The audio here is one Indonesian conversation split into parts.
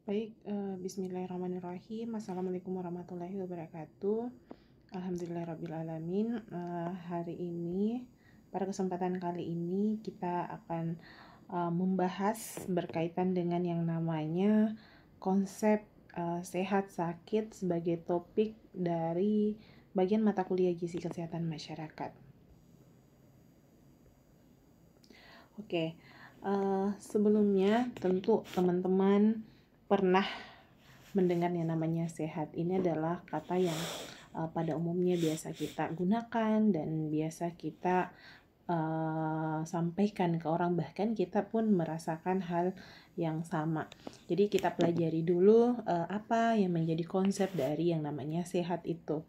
Baik, bismillahirrahmanirrahim. Assalamualaikum warahmatullahi wabarakatuh. Alhamdulillahirrabbilalamin. Hari ini, pada kesempatan kali ini kita akan membahas berkaitan dengan yang namanya konsep sehat sakit sebagai topik dari bagian mata kuliah Gizi Kesehatan Masyarakat. Oke, sebelumnya tentu teman-teman pernah mendengar yang namanya sehat. Ini adalah kata yang pada umumnya biasa kita gunakan dan biasa kita sampaikan ke orang, bahkan kita pun merasakan hal yang sama. Jadi kita pelajari dulu apa yang menjadi konsep dari yang namanya sehat itu.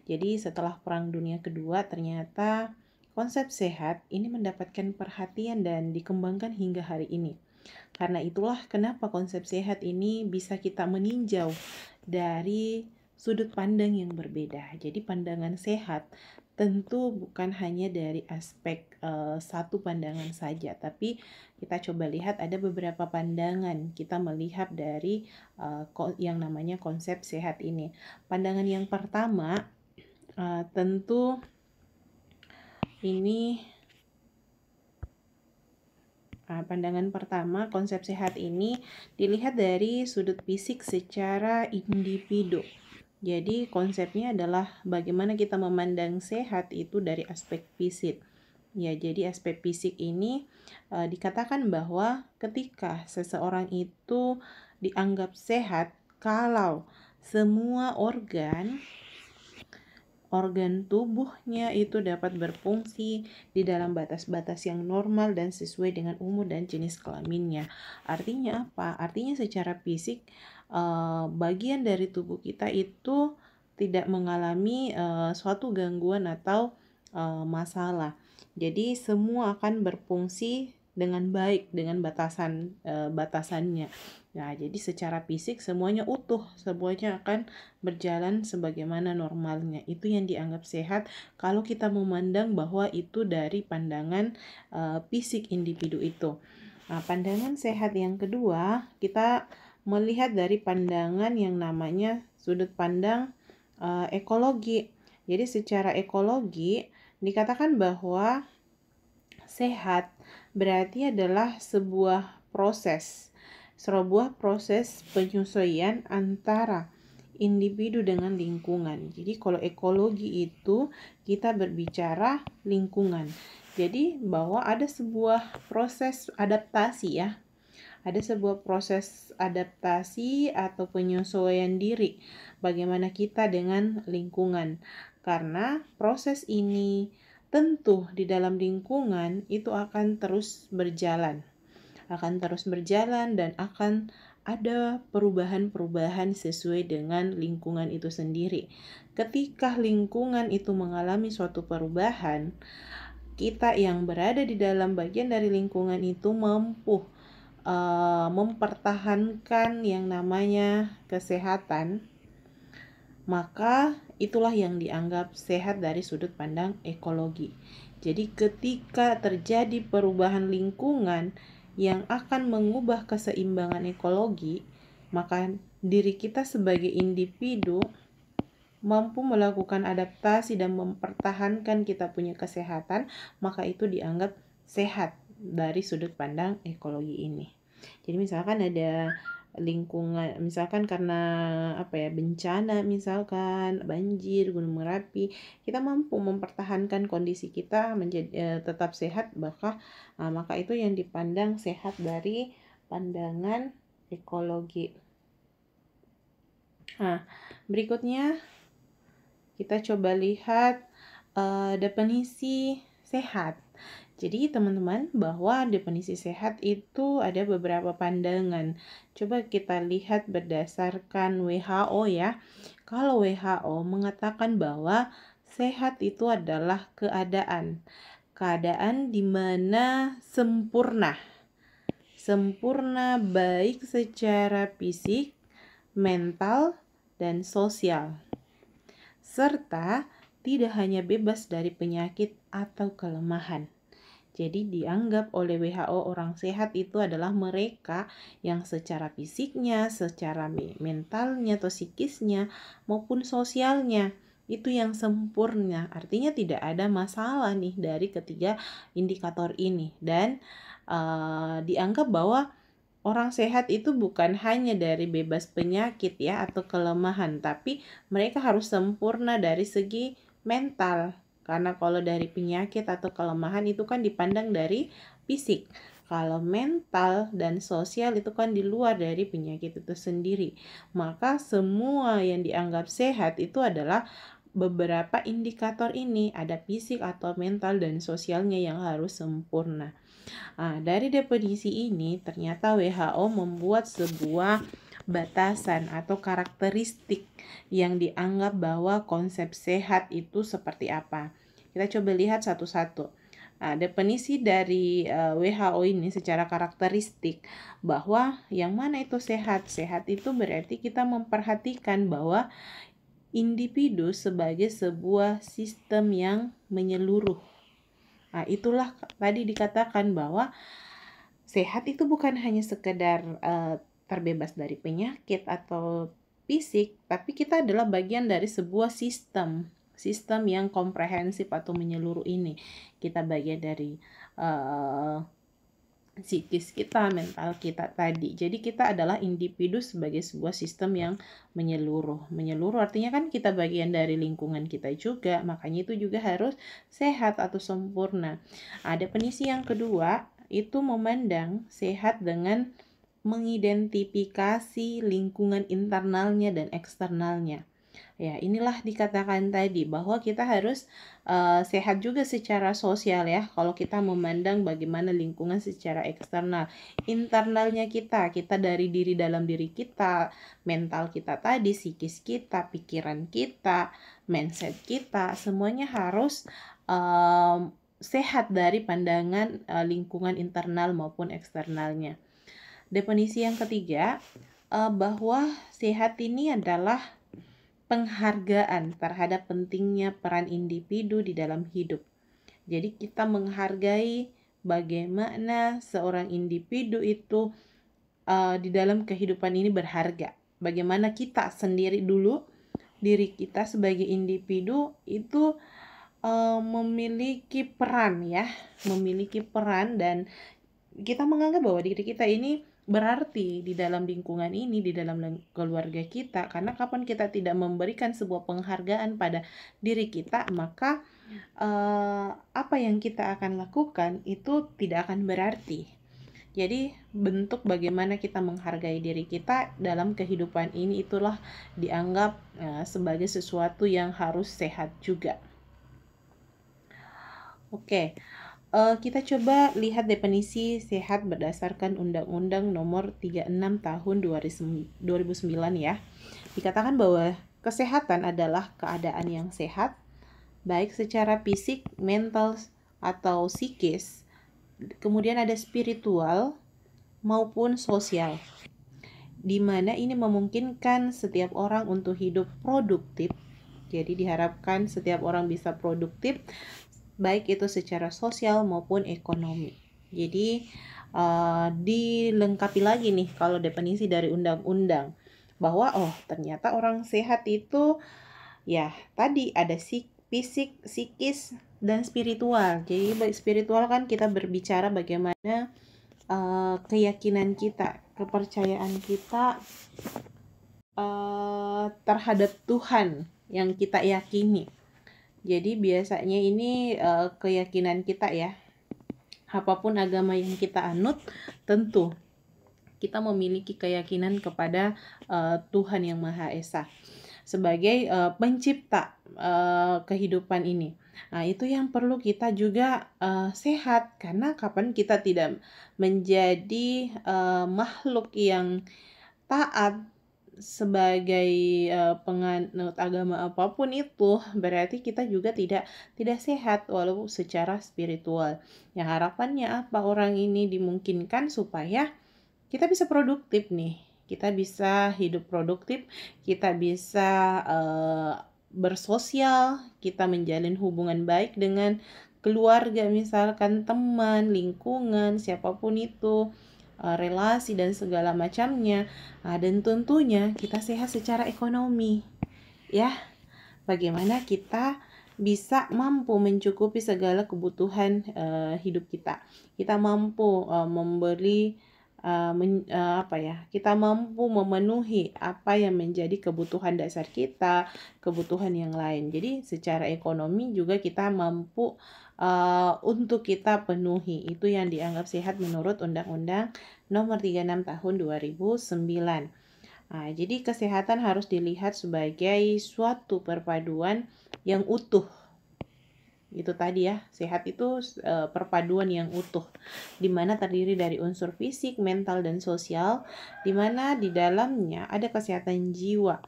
Jadi setelah Perang Dunia Kedua ternyata konsep sehat ini mendapatkan perhatian dan dikembangkan hingga hari ini. Karena itulah kenapa konsep sehat ini bisa kita meninjau dari sudut pandang yang berbeda. Jadi pandangan sehat tentu bukan hanya dari aspek satu pandangan saja, tapi kita coba lihat ada beberapa pandangan kita melihat dari yang namanya konsep sehat ini. Pandangan yang pertama tentu ini pandangan pertama, konsep sehat ini dilihat dari sudut fisik secara individu. Jadi konsepnya adalah bagaimana kita memandang sehat itu dari aspek fisik. Ya, jadi aspek fisik ini dikatakan bahwa ketika seseorang itu dianggap sehat kalau semua organ tubuhnya itu dapat berfungsi di dalam batas-batas yang normal dan sesuai dengan umur dan jenis kelaminnya. Artinya apa? Artinya secara fisik bagian dari tubuh kita itu tidak mengalami suatu gangguan atau masalah. Jadi semua akan berfungsi dengan baik dengan batasannya. Nah, jadi secara fisik semuanya utuh, semuanya akan berjalan sebagaimana normalnya. Itu yang dianggap sehat kalau kita memandang bahwa itu dari pandangan fisik individu itu. Nah, pandangan sehat yang kedua, kita melihat dari pandangan yang namanya sudut pandang ekologi. Jadi secara ekologi dikatakan bahwa sehat berarti adalah sebuah proses penyesuaian antara individu dengan lingkungan. Jadi kalau ekologi itu kita berbicara lingkungan. Jadi bahwa ada sebuah proses adaptasi ya. Ada sebuah proses adaptasi atau penyesuaian diri bagaimana kita dengan lingkungan. Karena proses ini tentu di dalam lingkungan itu akan terus berjalan dan akan ada perubahan-perubahan sesuai dengan lingkungan itu sendiri. Ketika lingkungan itu mengalami suatu perubahan, kita yang berada di dalam bagian dari lingkungan itu mampu mempertahankan yang namanya kesehatan, maka itulah yang dianggap sehat dari sudut pandang ekologi. Jadi ketika terjadi perubahan lingkungan yang akan mengubah keseimbangan ekologi, maka diri kita sebagai individu mampu melakukan adaptasi dan mempertahankan kita punya kesehatan, maka itu dianggap sehat dari sudut pandang ekologi ini. Jadi misalkan ada lingkungan, misalkan karena bencana, misalkan banjir, gunung Merapi, kita mampu mempertahankan kondisi kita menjadi tetap sehat, maka itu yang dipandang sehat dari pandangan ekologi. Nah, berikutnya kita coba lihat definisi sehat. Jadi teman-teman, bahwa definisi sehat itu ada beberapa pandangan. Coba kita lihat berdasarkan WHO ya. Kalau WHO mengatakan bahwa sehat itu adalah keadaan di mana sempurna baik secara fisik, mental, dan sosial, serta tidak hanya bebas dari penyakit atau kelemahan. Jadi dianggap oleh WHO orang sehat itu adalah mereka yang secara fisiknya, secara mentalnya atau psikisnya maupun sosialnya itu yang sempurna. Artinya tidak ada masalah nih dari ketiga indikator ini, dan dianggap bahwa orang sehat itu bukan hanya dari bebas penyakit ya atau kelemahan, tapi mereka harus sempurna dari segi mental. Karena kalau dari penyakit atau kelemahan itu kan dipandang dari fisik. Kalau mental dan sosial itu kan di luar dari penyakit itu sendiri. Maka semua yang dianggap sehat itu adalah beberapa indikator ini, ada fisik atau mental dan sosialnya yang harus sempurna. Nah, dari definisi ini ternyata WHO membuat sebuah batasan atau karakteristik yang dianggap bahwa konsep sehat itu seperti apa. Kita coba lihat satu-satu. Nah, definisi dari WHO ini secara karakteristik bahwa yang mana itu sehat. Sehat itu berarti kita memperhatikan bahwa individu sebagai sebuah sistem yang menyeluruh. Nah, itulah tadi dikatakan bahwa sehat itu bukan hanya sekedar terbebas dari penyakit atau fisik, tapi kita adalah bagian dari sebuah sistem yang komprehensif atau menyeluruh ini. Kita bagian dari psikis kita, mental kita tadi. Jadi kita adalah individu sebagai sebuah sistem yang menyeluruh. Menyeluruh artinya kan kita bagian dari lingkungan kita juga, makanya itu juga harus sehat atau sempurna. Definisi yang kedua itu memandang sehat dengan mengidentifikasi lingkungan internalnya dan eksternalnya. Ya, inilah dikatakan tadi bahwa kita harus sehat juga secara sosial ya. Kalau kita memandang bagaimana lingkungan secara eksternal, internalnya kita dari dalam diri kita, mental kita tadi, psikis kita, pikiran kita, mindset kita, semuanya harus sehat dari pandangan lingkungan internal maupun eksternalnya. Definisi yang ketiga, bahwa sehat ini adalah penghargaan terhadap pentingnya peran individu di dalam hidup. Jadi kita menghargai bagaimana seorang individu itu di dalam kehidupan ini berharga. Bagaimana kita sendiri dulu, diri kita sebagai individu itu memiliki peran ya, memiliki peran, dan kita menganggap bahwa diri kita ini berarti di dalam lingkungan ini, di dalam keluarga kita. Karena kapan kita tidak memberikan sebuah penghargaan pada diri kita, maka apa yang kita akan lakukan itu tidak akan berarti. Jadi bentuk bagaimana kita menghargai diri kita dalam kehidupan ini itulah dianggap sebagai sesuatu yang harus sehat juga. Oke. Kita coba lihat definisi sehat berdasarkan Undang-Undang Nomor 36 Tahun 2009 ya. Dikatakan bahwa kesehatan adalah keadaan yang sehat, baik secara fisik, mental, atau psikis, kemudian ada spiritual maupun sosial, di mana ini memungkinkan setiap orang untuk hidup produktif. Jadi diharapkan setiap orang bisa produktif, baik itu secara sosial maupun ekonomi. Jadi dilengkapi lagi nih kalau definisi dari undang-undang bahwa ternyata orang sehat itu ya tadi ada fisik, psikis, dan spiritual. Jadi baik spiritual kan kita berbicara bagaimana keyakinan kita, kepercayaan kita terhadap Tuhan yang kita yakini. Jadi biasanya ini keyakinan kita ya. Apapun agama yang kita anut, tentu kita memiliki keyakinan kepada Tuhan Yang Maha Esa sebagai pencipta kehidupan ini. Nah, itu yang perlu kita juga sehat, karena kapan kita tidak menjadi makhluk yang taat sebagai penganut agama apapun itu, berarti kita juga tidak sehat walaupun secara spiritual. Yang harapannya apa? Orang ini dimungkinkan supaya kita bisa produktif nih. Kita bisa hidup produktif, kita bisa bersosial, kita menjalin hubungan baik dengan keluarga misalkan, teman, lingkungan, siapapun itu, relasi dan segala macamnya. Dan tentunya kita sehat secara ekonomi, ya. Bagaimana kita bisa mampu mencukupi segala kebutuhan hidup kita. Kita mampu membeli kita mampu memenuhi apa yang menjadi kebutuhan dasar kita, kebutuhan yang lain. Jadi secara ekonomi juga kita mampu untuk kita penuhi. Itu yang dianggap sehat menurut Undang-Undang Nomor 36 Tahun 2009. Jadi kesehatan harus dilihat sebagai suatu perpaduan yang utuh. Itu tadi ya, sehat itu perpaduan yang utuh, di mana terdiri dari unsur fisik, mental, dan sosial, di mana di dalamnya ada kesehatan jiwa.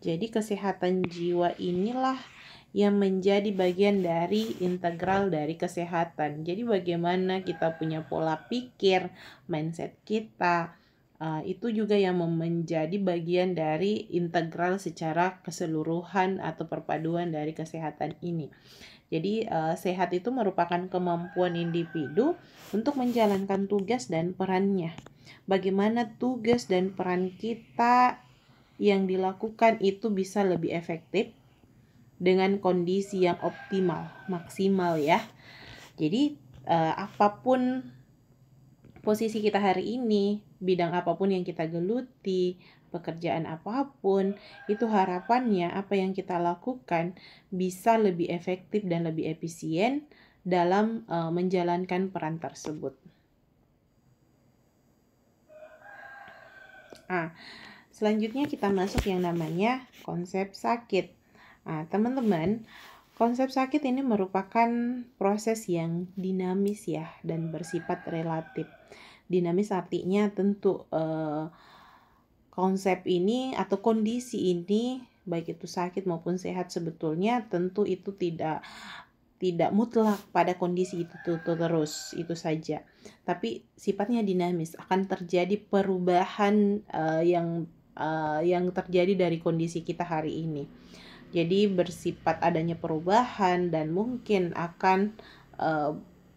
Jadi kesehatan jiwa inilah yang menjadi bagian dari integral dari kesehatan. Jadi bagaimana kita punya pola pikir, mindset kita, itu juga yang menjadi bagian dari integral secara keseluruhan atau perpaduan dari kesehatan ini. Jadi sehat itu merupakan kemampuan individu untuk menjalankan tugas dan perannya. Bagaimana tugas dan peran kita yang dilakukan itu bisa lebih efektif dengan kondisi yang optimal, maksimal ya. Jadi apapun posisi kita hari ini, bidang apapun yang kita geluti, pekerjaan apapun, itu harapannya apa yang kita lakukan bisa lebih efektif dan lebih efisien dalam menjalankan peran tersebut. Selanjutnya kita masuk yang namanya konsep sakit. Teman-teman, konsep sakit ini merupakan proses yang dinamis ya dan bersifat relatif. Dinamis artinya tentu konsep ini atau kondisi ini, baik itu sakit maupun sehat, sebetulnya tentu itu tidak mutlak pada kondisi itu terus itu saja, tapi sifatnya dinamis, akan terjadi perubahan yang terjadi dari kondisi kita hari ini. Jadi bersifat adanya perubahan dan mungkin akan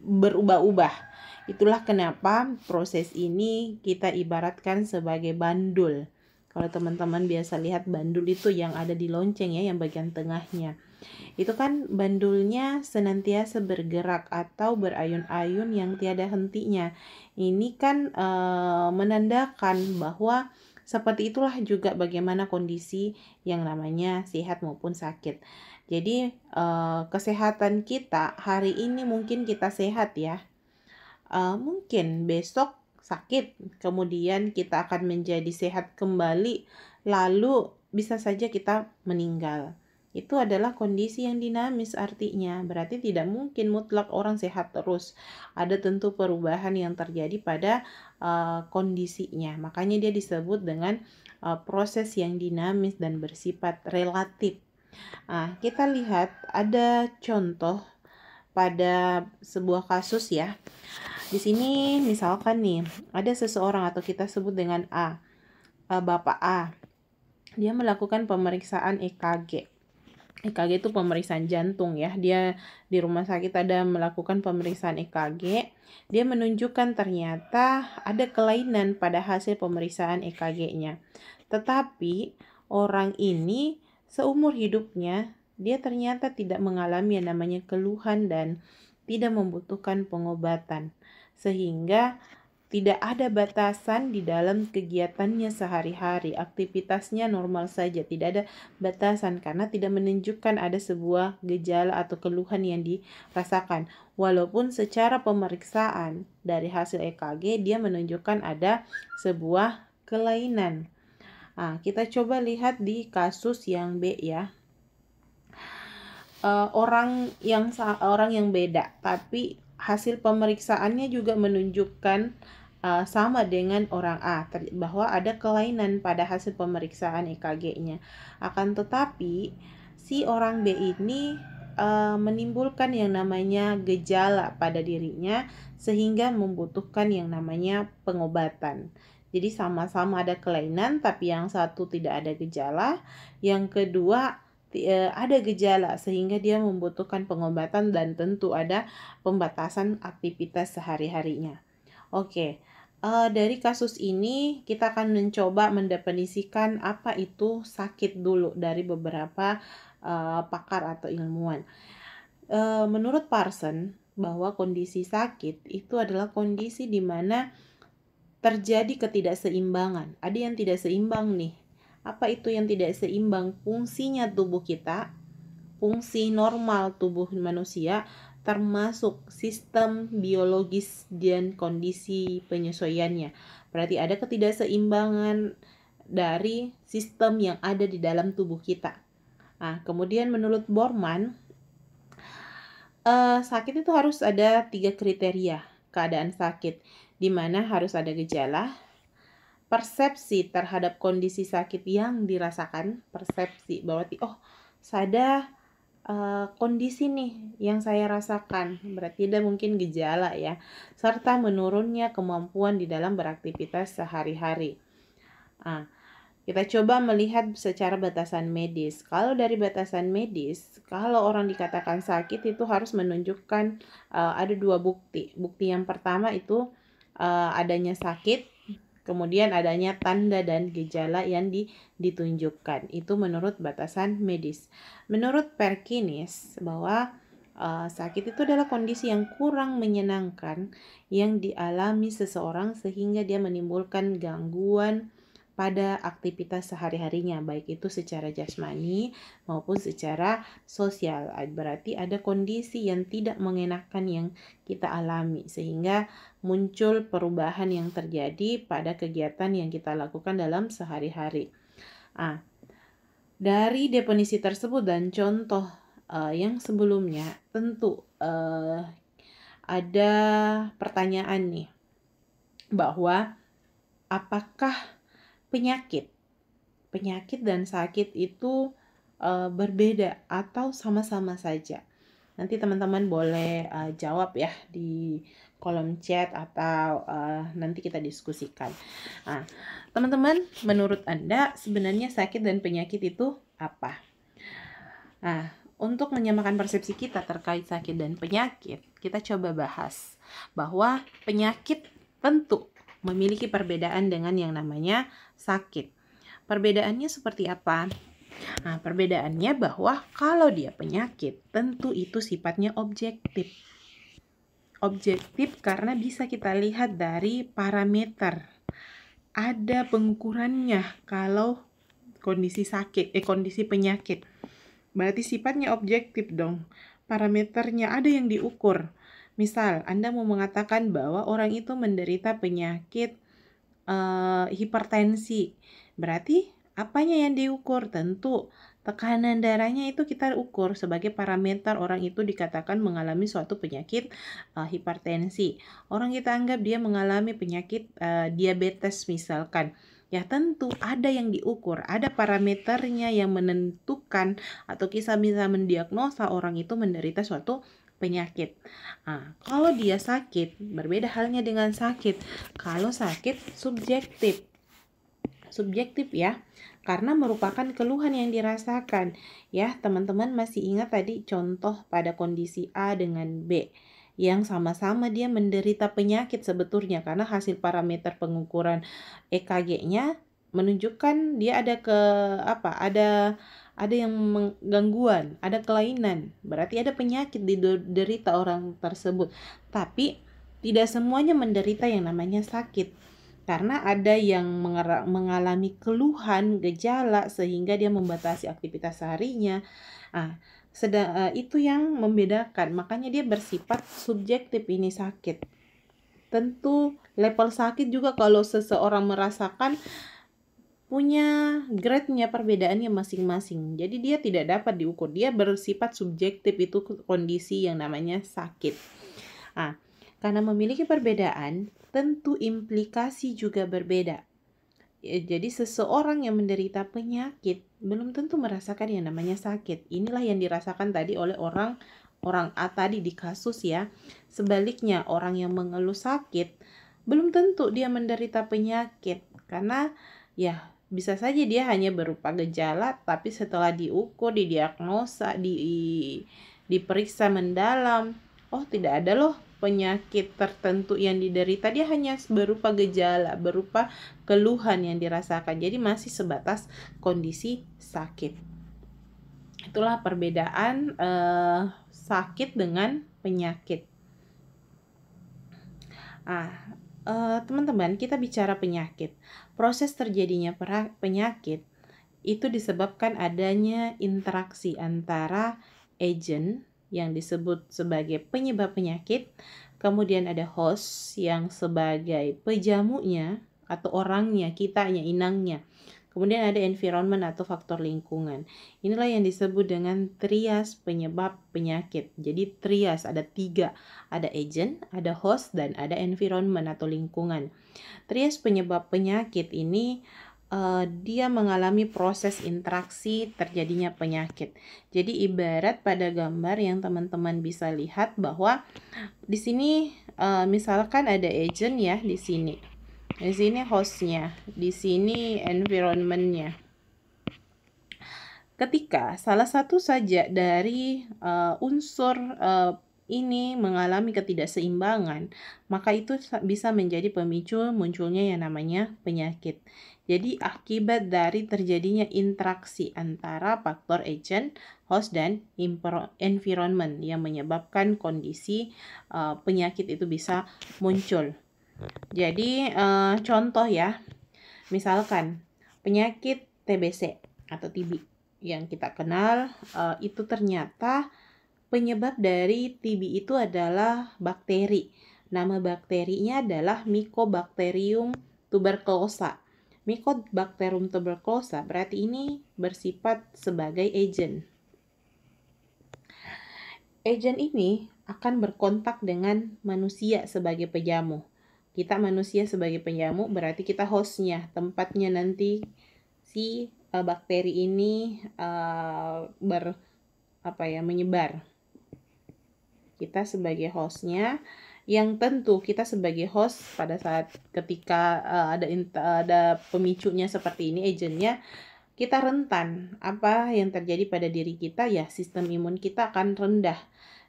berubah-ubah. Itulah kenapa proses ini kita ibaratkan sebagai bandul. Kalau teman-teman biasa lihat bandul itu yang ada di lonceng ya, yang bagian tengahnya. Itu kan bandulnya senantiasa bergerak atau berayun-ayun yang tiada hentinya. Ini kan menandakan bahwa seperti itulah juga bagaimana kondisi yang namanya sehat maupun sakit. Jadi kesehatan kita hari ini mungkin kita sehat ya. Mungkin besok sakit, kemudian kita akan menjadi sehat kembali, lalu bisa saja kita meninggal. Itu adalah kondisi yang dinamis artinya, berarti tidak mungkin mutlak orang sehat terus. Ada tentu perubahan yang terjadi pada kondisinya. Makanya dia disebut dengan proses yang dinamis dan bersifat relatif. Kita lihat ada contoh pada sebuah kasus ya. Di sini misalkan nih, ada seseorang atau kita sebut dengan Bapak A. Dia melakukan pemeriksaan EKG. EKG itu pemeriksaan jantung ya. Dia di rumah sakit ada melakukan pemeriksaan EKG. Dia menunjukkan ternyata ada kelainan pada hasil pemeriksaan EKG-nya. Tetapi orang ini seumur hidupnya dia ternyata tidak mengalami yang namanya keluhan dan tidak membutuhkan pengobatan. Sehingga tidak ada batasan di dalam kegiatannya sehari-hari, aktivitasnya normal saja, tidak ada batasan karena tidak menunjukkan ada sebuah gejala atau keluhan yang dirasakan. Walaupun secara pemeriksaan dari hasil EKG dia menunjukkan ada sebuah kelainan. Kita coba lihat di kasus yang B ya. Orang yang beda, tapi hasil pemeriksaannya juga menunjukkan sama dengan orang A, bahwa ada kelainan pada hasil pemeriksaan EKG-nya. Akan tetapi si orang B ini menimbulkan yang namanya gejala pada dirinya sehingga membutuhkan yang namanya pengobatan. Jadi sama-sama ada kelainan, tapi yang satu tidak ada gejala, yang kedua ada gejala sehingga dia membutuhkan pengobatan dan tentu ada pembatasan aktivitas sehari-harinya. Oke, dari kasus ini kita akan mencoba mendefinisikan apa itu sakit dulu dari beberapa pakar atau ilmuwan. Menurut Parson, bahwa kondisi sakit itu adalah kondisi di mana terjadi ketidakseimbangan. Ada yang tidak seimbang nih. Apa itu yang tidak seimbang? Fungsinya tubuh kita, fungsi normal tubuh manusia, termasuk sistem biologis dan kondisi penyesuaiannya. Berarti ada ketidakseimbangan dari sistem yang ada di dalam tubuh kita. Nah, kemudian menurut Borman, sakit itu harus ada 3 kriteria keadaan sakit, di mana harus ada gejala, persepsi terhadap kondisi sakit yang dirasakan, persepsi bahwa ada kondisi nih yang saya rasakan, berarti ada mungkin gejala ya, serta menurunnya kemampuan di dalam beraktivitas sehari-hari. Kita coba melihat secara batasan medis. Kalau dari batasan medis, kalau orang dikatakan sakit itu harus menunjukkan ada 2 bukti. Bukti yang pertama itu adanya sakit, kemudian adanya tanda dan gejala yang ditunjukkan. Itu menurut batasan medis. Menurut Perkinis, bahwa sakit itu adalah kondisi yang kurang menyenangkan yang dialami seseorang sehingga dia menimbulkan gangguan pada aktivitas sehari-harinya, baik itu secara jasmani maupun secara sosial. Berarti ada kondisi yang tidak mengenakan yang kita alami, sehingga muncul perubahan yang terjadi pada kegiatan yang kita lakukan dalam sehari-hari. Dari definisi tersebut dan contoh yang sebelumnya, tentu ada pertanyaan nih, bahwa apakah penyakit dan sakit itu berbeda atau sama-sama saja? Nanti teman-teman boleh jawab ya di kolom chat atau nanti kita diskusikan. Teman-teman, menurut Anda sebenarnya sakit dan penyakit itu apa? Untuk menyamakan persepsi kita terkait sakit dan penyakit, kita coba bahas bahwa penyakit tentu memiliki perbedaan dengan yang namanya sakit. Perbedaannya seperti apa? Perbedaannya bahwa kalau dia penyakit, tentu itu sifatnya objektif. Objektif karena bisa kita lihat dari parameter. Ada pengukurannya kalau kondisi penyakit. Berarti sifatnya objektif dong. Parameternya ada yang diukur. Misal, Anda mau mengatakan bahwa orang itu menderita penyakit hipertensi. Berarti apanya yang diukur? Tentu tekanan darahnya itu kita ukur sebagai parameter orang itu dikatakan mengalami suatu penyakit hipertensi. Orang kita anggap dia mengalami penyakit diabetes misalkan. Ya tentu ada yang diukur, ada parameternya yang menentukan atau bisa mendiagnosa orang itu menderita suatu penyakit. Kalau dia sakit, berbeda halnya dengan sakit. Kalau sakit subjektif ya, karena merupakan keluhan yang dirasakan. Ya, teman-teman masih ingat tadi contoh pada kondisi A dengan B yang sama-sama dia menderita penyakit sebetulnya, karena hasil parameter pengukuran EKG-nya menunjukkan dia ada yang gangguan, ada kelainan. Berarti ada penyakit diderita orang tersebut. Tapi tidak semuanya menderita yang namanya sakit. Karena ada yang mengalami keluhan, gejala sehingga dia membatasi aktivitas seharinya. Itu yang membedakan. Makanya dia bersifat subjektif ini sakit. Tentu level sakit juga kalau seseorang merasakan punya grade-nya, perbedaannya masing-masing. Jadi dia tidak dapat diukur. Dia bersifat subjektif, itu kondisi yang namanya sakit. Karena memiliki perbedaan, tentu implikasi juga berbeda. Jadi seseorang yang menderita penyakit belum tentu merasakan yang namanya sakit. Inilah yang dirasakan tadi oleh orang A tadi di kasus ya. Sebaliknya, orang yang mengeluh sakit belum tentu dia menderita penyakit, karena ya bisa saja dia hanya berupa gejala, tapi setelah diukur, didiagnosa, diperiksa mendalam, oh tidak ada loh penyakit tertentu yang diderita, dia hanya berupa gejala, berupa keluhan yang dirasakan. Jadi masih sebatas kondisi sakit. Itulah perbedaan sakit dengan penyakit. Teman-teman, kita bicara penyakit. Proses terjadinya penyakit itu disebabkan adanya interaksi antara agent yang disebut sebagai penyebab penyakit, kemudian ada host yang sebagai pejamunya atau orangnya, kitanya, inangnya. Kemudian ada environment atau faktor lingkungan. Inilah yang disebut dengan trias penyebab penyakit. Jadi trias ada 3, ada agent, ada host, dan ada environment atau lingkungan. Trias penyebab penyakit ini dia mengalami proses interaksi terjadinya penyakit. Jadi ibarat pada gambar yang teman-teman bisa lihat bahwa di sini misalkan ada agent ya di sini. Di sini hostnya, di sini environmentnya. Ketika salah satu saja dari unsur ini mengalami ketidakseimbangan, maka itu bisa menjadi pemicu munculnya yang namanya penyakit. Jadi akibat dari terjadinya interaksi antara faktor agent, host, dan environment yang menyebabkan kondisi penyakit itu bisa muncul. Jadi contoh ya, misalkan penyakit TBC atau TB yang kita kenal, itu ternyata penyebab dari TB itu adalah bakteri. Nama bakterinya adalah Mycobacterium tuberculosis. Mycobacterium tuberculosis berarti ini bersifat sebagai agent. Agent ini akan berkontak dengan manusia sebagai pejamu. Kita manusia sebagai penjamu berarti kita hostnya, tempatnya nanti si bakteri ini menyebar. Kita sebagai hostnya, yang tentu kita sebagai host pada saat ketika ada pemicunya seperti ini, agentnya, kita rentan. Apa yang terjadi pada diri kita ya, sistem imun kita akan rendah,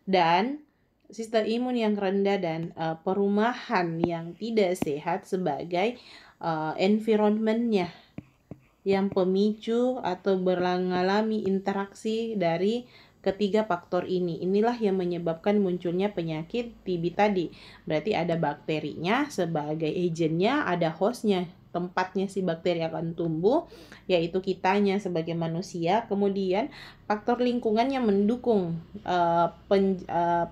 dan sistem imun yang rendah dan perumahan yang tidak sehat sebagai environmentnya yang pemicu atau mengalami interaksi dari ketiga faktor ini. Inilah yang menyebabkan munculnya penyakit TB tadi. Berarti ada bakterinya sebagai agentnya, ada hostnya, tempatnya si bakteri akan tumbuh, yaitu kitanya sebagai manusia. Kemudian faktor lingkungan yang mendukung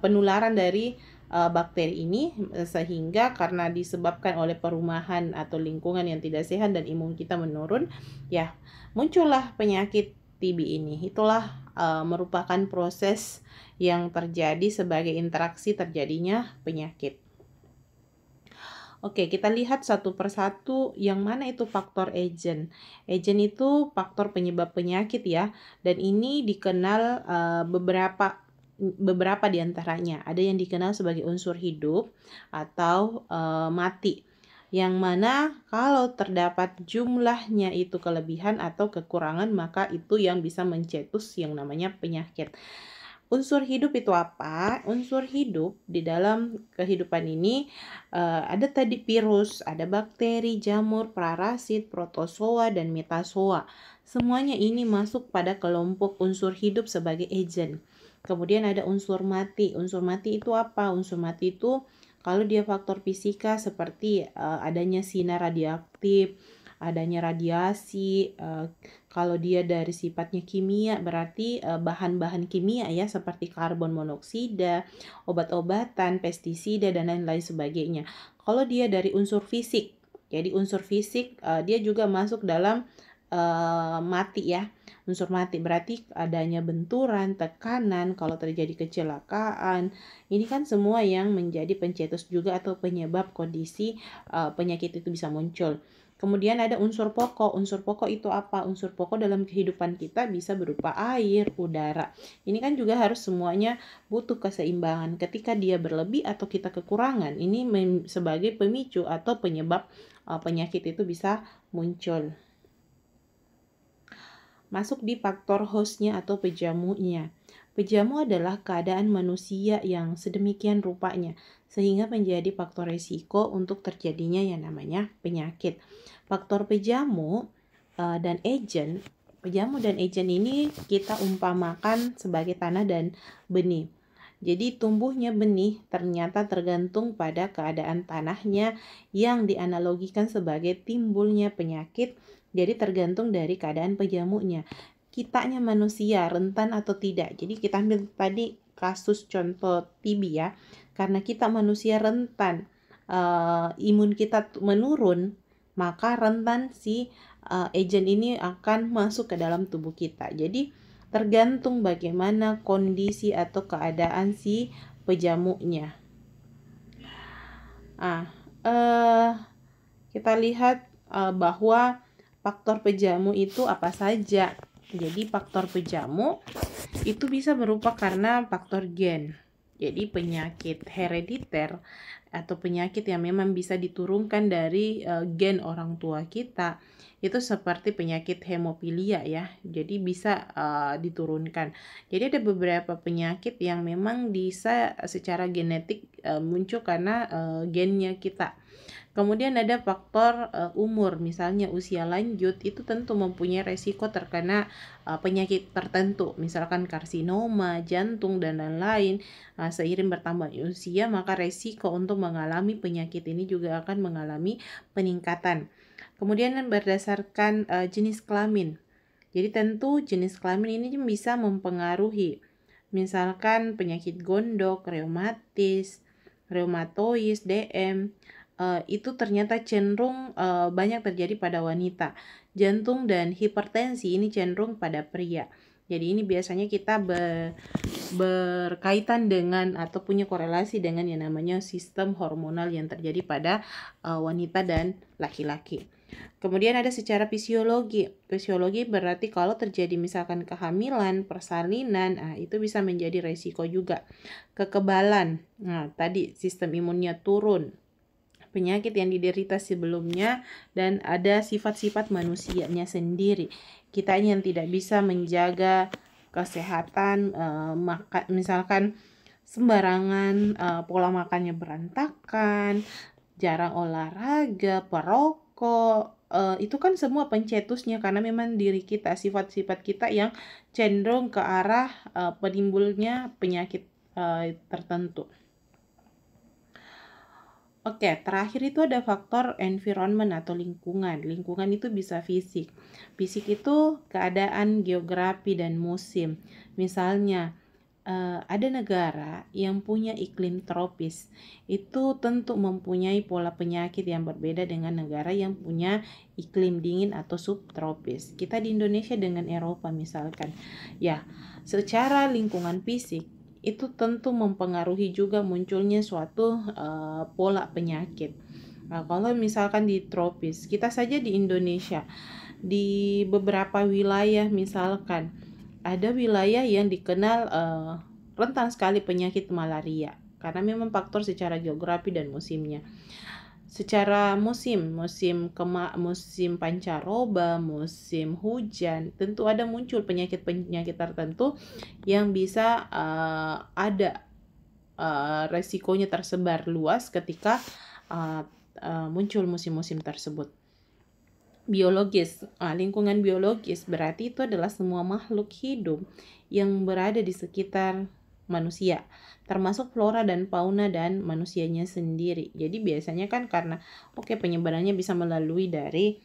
penularan dari bakteri ini, sehingga karena disebabkan oleh perumahan atau lingkungan yang tidak sehat dan imun kita menurun, ya muncullah penyakit TB ini. Itulah merupakan proses yang terjadi sebagai interaksi terjadinya penyakit. Oke, kita lihat satu persatu yang mana itu faktor agent. Agent itu faktor penyebab penyakit ya, dan ini dikenal beberapa diantaranya. Ada yang dikenal sebagai unsur hidup atau mati, yang mana kalau terdapat jumlahnya itu kelebihan atau kekurangan, maka itu yang bisa mencetus yang namanya penyakit. Unsur hidup itu apa? Unsur hidup di dalam kehidupan ini ada tadi virus, ada bakteri, jamur, parasit, protozoa, dan metazoa. Semuanya ini masuk pada kelompok unsur hidup sebagai agent. Kemudian ada unsur mati. Unsur mati itu apa? Unsur mati itu kalau dia faktor fisika seperti adanya sinar radioaktif, adanya radiasi. Kalau dia dari sifatnya kimia berarti bahan-bahan kimia ya, seperti karbon monoksida, obat-obatan, pestisida, dan lain-lain sebagainya. Kalau dia dari unsur fisik, jadi unsur fisik dia juga masuk dalam mati ya. Unsur mati berarti adanya benturan, tekanan, kalau terjadi kecelakaan. Ini kan semua yang menjadi pencetus juga atau penyebab kondisi penyakit itu bisa muncul. Kemudian ada unsur pokok. Unsur pokok itu apa? Unsur pokok dalam kehidupan kita bisa berupa air, udara. Ini kan juga harus semuanya butuh keseimbangan. Ketika dia berlebih atau kita kekurangan, ini sebagai pemicu atau penyebab penyakit itu bisa muncul. Masuk di faktor hostnya atau pejamunya. Pejamu adalah keadaan manusia yang sedemikian rupanya, sehingga menjadi faktor risiko untuk terjadinya yang namanya penyakit. Faktor pejamu dan agent, pejamu dan agent ini kita umpamakan sebagai tanah dan benih. Jadi tumbuhnya benih ternyata tergantung pada keadaan tanahnya yang dianalogikan sebagai timbulnya penyakit. Jadi tergantung dari keadaan pejamunya. Kitanya manusia rentan atau tidak. Jadi kita ambil tadi kasus contoh TB ya. Karena kita manusia rentan, imun kita menurun, maka rentan si agent ini akan masuk ke dalam tubuh kita. Jadi tergantung bagaimana kondisi atau keadaan si pejamunya. Kita lihat bahwa faktor pejamu itu apa saja. Jadi faktor pejamu itu bisa berupa karena faktor gen. Jadi penyakit herediter atau penyakit yang memang bisa diturunkan dari gen orang tua kita, itu seperti penyakit hemofilia ya. Jadi bisa diturunkan. Jadi ada beberapa penyakit yang memang bisa secara genetik muncul karena gennya kita. Kemudian ada faktor umur, misalnya usia lanjut itu tentu mempunyai resiko terkena penyakit tertentu, misalkan karsinoma, jantung, dan lain-lain. Seiring bertambah usia, maka resiko untuk mengalami penyakit ini juga akan mengalami peningkatan. Kemudian berdasarkan jenis kelamin. Jadi tentu jenis kelamin ini bisa mempengaruhi, misalkan penyakit gondok, reumatis, reumatoid, DM, itu ternyata cenderung banyak terjadi pada wanita. Jantung dan hipertensi ini cenderung pada pria. Jadi ini biasanya kita berkaitan dengan atau punya korelasi dengan yang namanya sistem hormonal yang terjadi pada wanita dan laki-laki. Kemudian ada secara fisiologi. Fisiologi berarti kalau terjadi misalkan kehamilan, persalinan, itu bisa menjadi resiko juga. Kekebalan, tadi sistem imunnya turun, penyakit yang diderita sebelumnya, dan ada sifat-sifat manusianya sendiri. Kita yang tidak bisa menjaga kesehatan, misalkan sembarangan, pola makannya berantakan, jarang olahraga, perokok, itu kan semua pencetusnya karena memang diri kita, sifat-sifat kita yang cenderung ke arah penimbulnya penyakit tertentu. Oke, terakhir itu ada faktor environment atau lingkungan. Lingkungan itu bisa fisik. Fisik itu keadaan geografi dan musim. Misalnya, ada negara yang punya iklim tropis. Itu tentu mempunyai pola penyakit yang berbeda dengan negara yang punya iklim dingin atau subtropis. Kita di Indonesia dengan Eropa misalkan. Ya, secara lingkungan fisik, itu tentu mempengaruhi juga munculnya suatu pola penyakit. Kalau misalkan di tropis, kita saja di Indonesia, di beberapa wilayah misalkan, ada wilayah yang dikenal rentan sekali penyakit malaria, karena memang faktor secara geografi dan musimnya. Secara musim pancaroba, musim hujan, tentu ada muncul penyakit-penyakit tertentu yang bisa ada resikonya tersebar luas ketika muncul musim-musim tersebut. Biologis, lingkungan biologis berarti itu adalah semua makhluk hidup yang berada di sekitar manusia, termasuk flora dan fauna dan manusianya sendiri. Jadi biasanya kan karena penyebarannya bisa melalui dari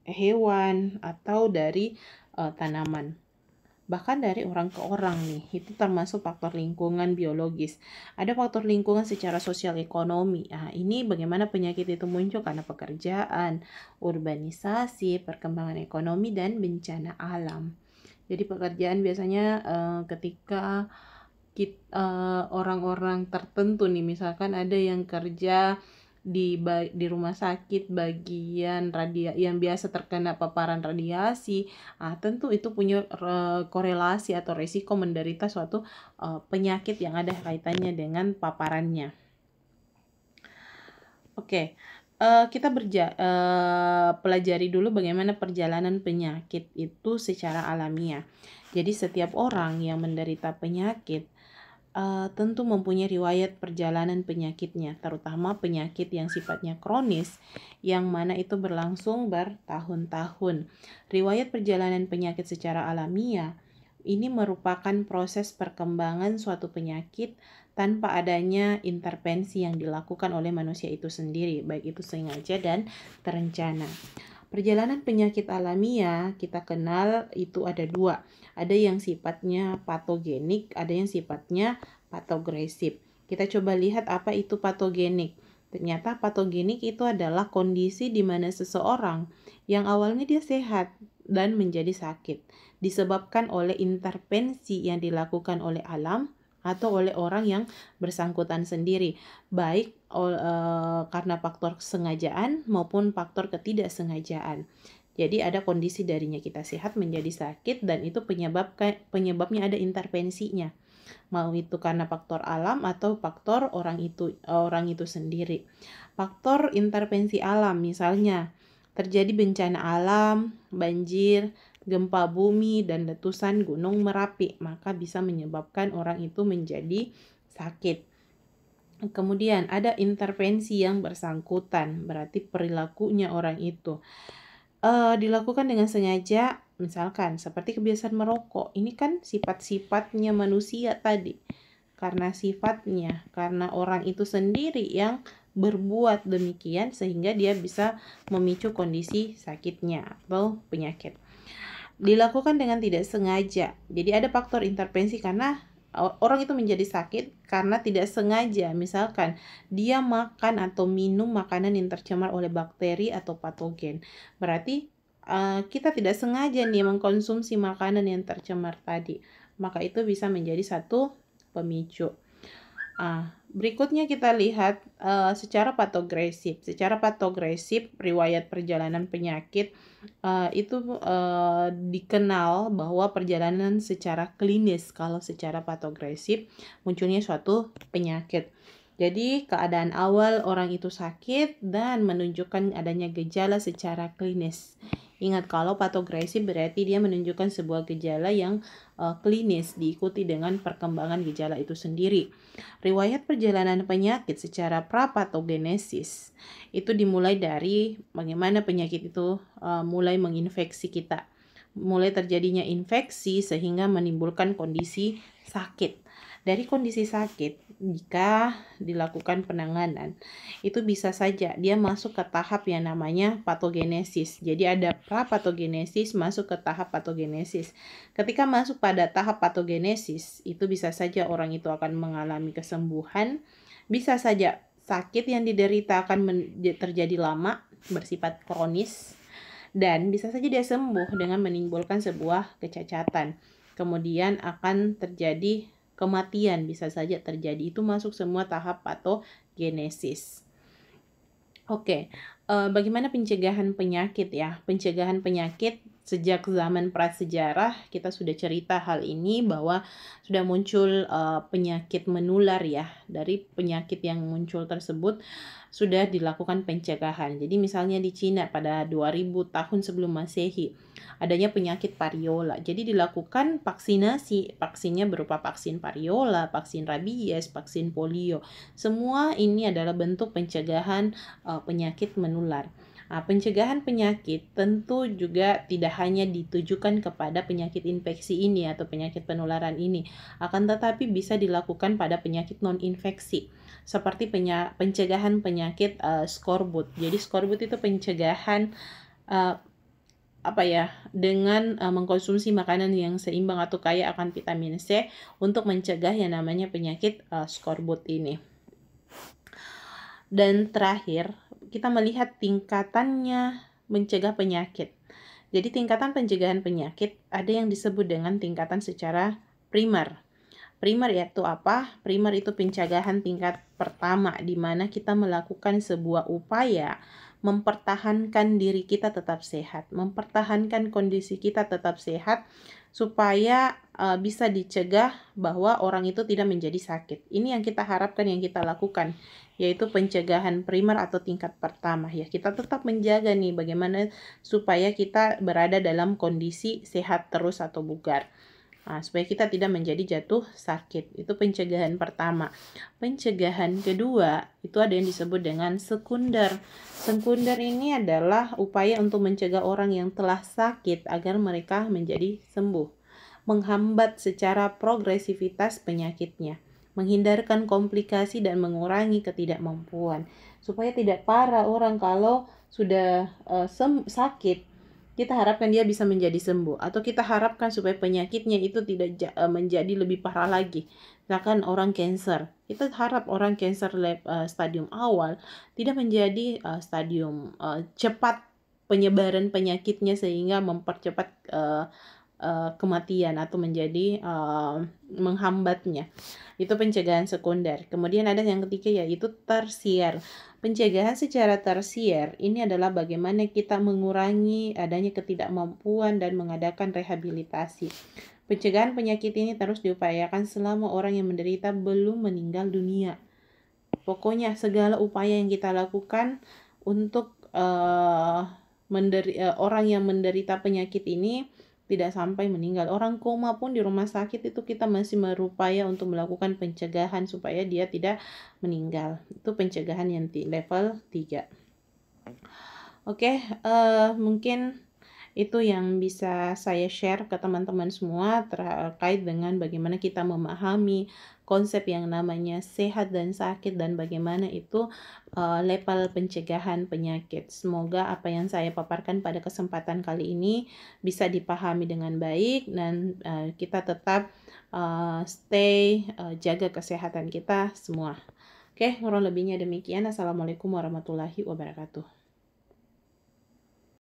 hewan atau dari tanaman, bahkan dari orang ke orang nih, itu termasuk faktor lingkungan biologis. Ada faktor lingkungan secara sosial ekonomi. Ini bagaimana penyakit itu muncul karena pekerjaan, urbanisasi, perkembangan ekonomi, dan bencana alam. Jadi pekerjaan biasanya ketika orang-orang tertentu nih, misalkan ada yang kerja di rumah sakit bagian yang biasa terkena paparan radiasi, tentu itu punya korelasi atau resiko menderita suatu penyakit yang ada kaitannya dengan paparannya. Oke, pelajari dulu bagaimana perjalanan penyakit itu secara alamiah. Jadi setiap orang yang menderita penyakit tentu mempunyai riwayat perjalanan penyakitnya, terutama penyakit yang sifatnya kronis, yang mana itu berlangsung bertahun-tahun. Riwayat perjalanan penyakit secara alamiah ini merupakan proses perkembangan suatu penyakit tanpa adanya intervensi yang dilakukan oleh manusia itu sendiri, baik itu sengaja dan terencana. Perjalanan penyakit alamiah kita kenal itu ada dua. Ada yang sifatnya patogenik, ada yang sifatnya patogresif. Kita coba lihat apa itu patogenik. Ternyata patogenik itu adalah kondisi di mana seseorang yang awalnya dia sehat dan menjadi sakit disebabkan oleh intervensi yang dilakukan oleh alam atau oleh orang yang bersangkutan sendiri, baik karena faktor kesengajaan maupun faktor ketidaksengajaan. Jadi ada kondisi darinya kita sehat menjadi sakit dan itu penyebabnya ada intervensinya. Mau itu karena faktor alam atau faktor orang itu sendiri. Faktor intervensi alam misalnya terjadi bencana alam, banjir, gempa bumi, dan letusan gunung Merapi, maka bisa menyebabkan orang itu menjadi sakit. Kemudian ada intervensi yang bersangkutan, berarti perilakunya orang itu dilakukan dengan sengaja, misalkan seperti kebiasaan merokok. Ini kan sifat-sifatnya manusia tadi. Karena sifatnya, karena orang itu sendiri yang berbuat demikian sehingga dia bisa memicu kondisi sakitnya atau penyakit. Dilakukan dengan tidak sengaja. Jadi ada faktor intervensi karena orang itu menjadi sakit karena tidak sengaja. Misalkan dia makan atau minum makanan yang tercemar oleh bakteri atau patogen. Berarti kita tidak sengaja nih mengkonsumsi makanan yang tercemar tadi. Maka itu bisa menjadi satu pemicu. Berikutnya kita lihat secara patogresif. Secara patogresif, riwayat perjalanan penyakit itu dikenal bahwa perjalanan secara klinis. Kalau secara patogresif munculnya suatu penyakit. Jadi keadaan awal orang itu sakit dan menunjukkan adanya gejala secara klinis. Ingat, kalau patogresif berarti dia menunjukkan sebuah gejala yang klinis diikuti dengan perkembangan gejala itu sendiri. Riwayat perjalanan penyakit secara prapatogenesis itu dimulai dari bagaimana penyakit itu mulai menginfeksi kita. Mulai terjadinya infeksi sehingga menimbulkan kondisi sakit. Dari kondisi sakit, jika dilakukan penanganan, itu bisa saja dia masuk ke tahap yang namanya patogenesis. Jadi ada prapatogenesis masuk ke tahap patogenesis. Ketika masuk pada tahap patogenesis, itu bisa saja orang itu akan mengalami kesembuhan, bisa saja sakit yang diderita akan terjadi lama, bersifat kronis, dan bisa saja dia sembuh dengan menimbulkan sebuah kecacatan. Kemudian akan terjadi kematian, bisa saja terjadi. Itu masuk semua tahap patogenesis. Oke, bagaimana pencegahan penyakit ya? Pencegahan penyakit sejak zaman prasejarah kita sudah cerita hal ini bahwa sudah muncul penyakit menular ya. Dari penyakit yang muncul tersebut sudah dilakukan pencegahan. Jadi misalnya di Cina pada 2000 tahun sebelum Masehi adanya penyakit variola. Jadi dilakukan vaksinasi. Vaksinnya berupa vaksin variola, vaksin rabies, vaksin polio. Semua ini adalah bentuk pencegahan penyakit menular. Pencegahan penyakit tentu juga tidak hanya ditujukan kepada penyakit infeksi ini atau penyakit penularan ini, akan tetapi bisa dilakukan pada penyakit non-infeksi seperti pencegahan penyakit skorbut. Jadi skorbut itu pencegahan dengan mengkonsumsi makanan yang seimbang atau kaya akan vitamin C untuk mencegah yang namanya penyakit skorbut ini. Dan terakhir, kita melihat tingkatannya mencegah penyakit. Jadi tingkatan pencegahan penyakit ada yang disebut dengan tingkatan secara primer. Primer yaitu apa? Primer itu pencegahan tingkat pertama di mana kita melakukan sebuah upaya mempertahankan diri kita tetap sehat, mempertahankan kondisi kita tetap sehat, supaya bisa dicegah bahwa orang itu tidak menjadi sakit. Ini yang kita harapkan, yang kita lakukan, yaitu pencegahan primer atau tingkat pertama ya. Kita tetap menjaga nih bagaimana supaya kita berada dalam kondisi sehat terus atau bugar. Nah, supaya kita tidak menjadi jatuh sakit. Itu pencegahan pertama. Pencegahan kedua, itu ada yang disebut dengan sekunder. Sekunder ini adalah upaya untuk mencegah orang yang telah sakit agar mereka menjadi sembuh. Menghambat secara progresivitas penyakitnya. Menghindarkan komplikasi dan mengurangi ketidakmampuan. Supaya tidak parah orang kalau sudah sakit, kita harapkan dia bisa menjadi sembuh, atau kita harapkan supaya penyakitnya itu tidak menjadi lebih parah lagi. Misalkan orang cancer, kita harap orang cancer stadium awal tidak menjadi stadium cepat penyebaran penyakitnya sehingga mempercepat kematian atau menjadi menghambatnya. Itu pencegahan sekunder. Kemudian ada yang ketiga, yaitu tersier. Pencegahan secara tersier ini adalah bagaimana kita mengurangi adanya ketidakmampuan dan mengadakan rehabilitasi. Pencegahan penyakit ini terus diupayakan selama orang yang menderita belum meninggal dunia. Pokoknya segala upaya yang kita lakukan untuk orang yang menderita penyakit ini tidak sampai meninggal. Orang koma pun di rumah sakit itu kita masih berupaya untuk melakukan pencegahan supaya dia tidak meninggal. Itu pencegahan yang level 3. Oke, mungkin itu yang bisa saya share ke teman-teman semua terkait dengan bagaimana kita memahami konsep yang namanya sehat dan sakit dan bagaimana itu level pencegahan penyakit. Semoga apa yang saya paparkan pada kesempatan kali ini bisa dipahami dengan baik dan kita tetap jaga kesehatan kita semua. Oke, kurang lebihnya demikian. Assalamualaikum warahmatullahi wabarakatuh.